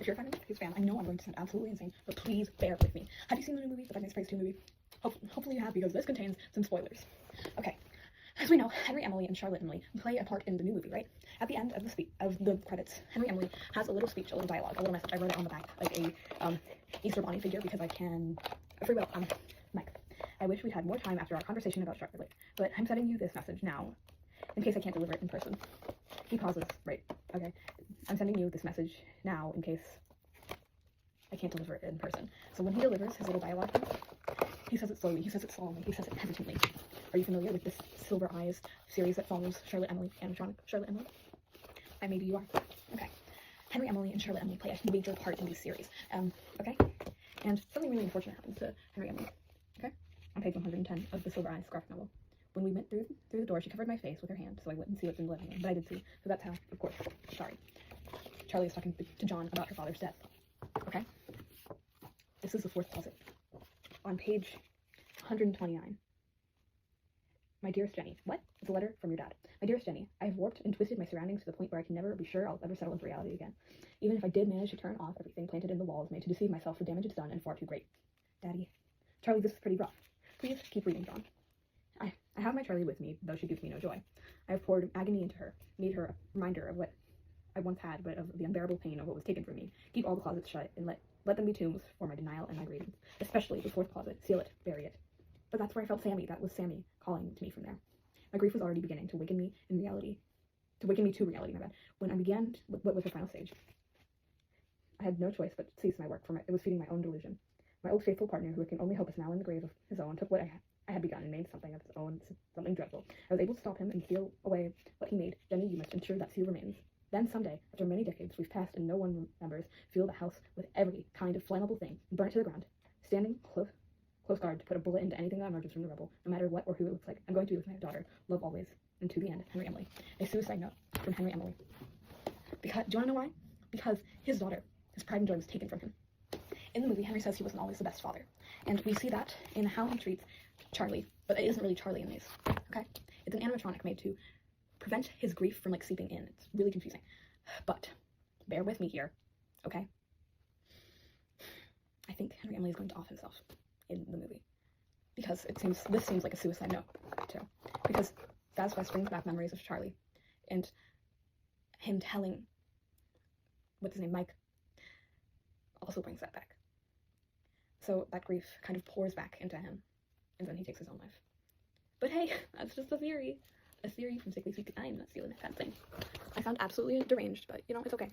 If you're a Yappings fan, I know I'm going to sound absolutely insane, but please bear with me. Have you seen the new movie, the Yappings Praise 2 movie? Hopefully you have, because this contains some spoilers. Okay, as we know, Henry, Emily, and Charlotte Emily play a part in the new movie, right? At the end of the credits, Henry Emily has a little speech, a little dialogue, a little message. I wrote it on the back, like a Easter Bunny figure, because I can. Free will. Mike, I wish we'd had more time after our conversation about Charlotte, but I'm sending you this message now, in case I can't deliver it in person. He pauses, right? Okay. I'm sending you this message now in case I can't deliver it in person. So when he delivers his little dialogue thing, he says it slowly, he says it solemnly, he says it hesitantly. Are you familiar with this Silver Eyes series that follows Charlotte Emily, animatronic Charlotte Emily? Maybe you are. Okay. Henry, Emily, and Charlotte Emily play a major part in these series. Okay? And something really unfortunate happens to Henry Emily. Okay? On page 110 of the Silver Eyes graphic novel. When we went through the door, she covered my face with her hand so I wouldn't see what's in the living room. But I did see. So that's how, of course. Sorry. Charlie is talking to John about her father's death. Okay? This is the fourth closet. On page 129. My dearest Jenny. What? It's a letter from your dad. My dearest Jenny, I have warped and twisted my surroundings to the point where I can never be sure I'll ever settle into reality again. Even if I did manage to turn off everything planted in the walls made to deceive myself, the damage is done and far too great. Daddy. Charlie, this is pretty rough. Please keep reading, John. I have my Charlie with me, though she gives me no joy. I have poured agony into her, made her a reminder of what I once had, but of the unbearable pain of what was taken from me. Keep all the closets shut and let them be tombs for my denial and my grievance. Especially the fourth closet. Seal it, bury it. But that's where I felt Sammy. That was Sammy calling to me from there. My grief was already beginning to waken me to reality, my bad. When I began what was the final stage. I had no choice but to cease my work, it was feeding my own delusion. My old faithful partner, who can only hope is now in the grave of his own, took what I had begun and made something of his own, something dreadful. I was able to stop him and seal away what he made. Jenny, you must ensure that seal remains. Then someday, after many decades we've passed and no one remembers, fill the house with every kind of flammable thing and burn it to the ground, standing close guard to put a bullet into anything that emerges from the rubble, no matter what or who it looks like. I'm going to be with my daughter. Love always. And to the end, Henry Emily. A suicide note from Henry Emily. Because, do you want to know why? Because his daughter, his pride and joy was taken from him. In the movie, Henry says he wasn't always the best father. And we see that in how he treats Charlie, but it isn't really Charlie in these, okay? It's an animatronic made to prevent his grief from, seeping in. It's really confusing. But, bear with me here, okay? I think Henry Emily is going to off himself in the movie. Because this seems like a suicide note, too. Because Dad's Quest brings back memories of Charlie. And him telling, what's his name, Mike, also brings that back. So that grief kind of pours back into him, and then he takes his own life. But hey, that's just a theory. A theory from Sickly Sweet. I am not stealing that thing. I sound absolutely deranged, but it's okay.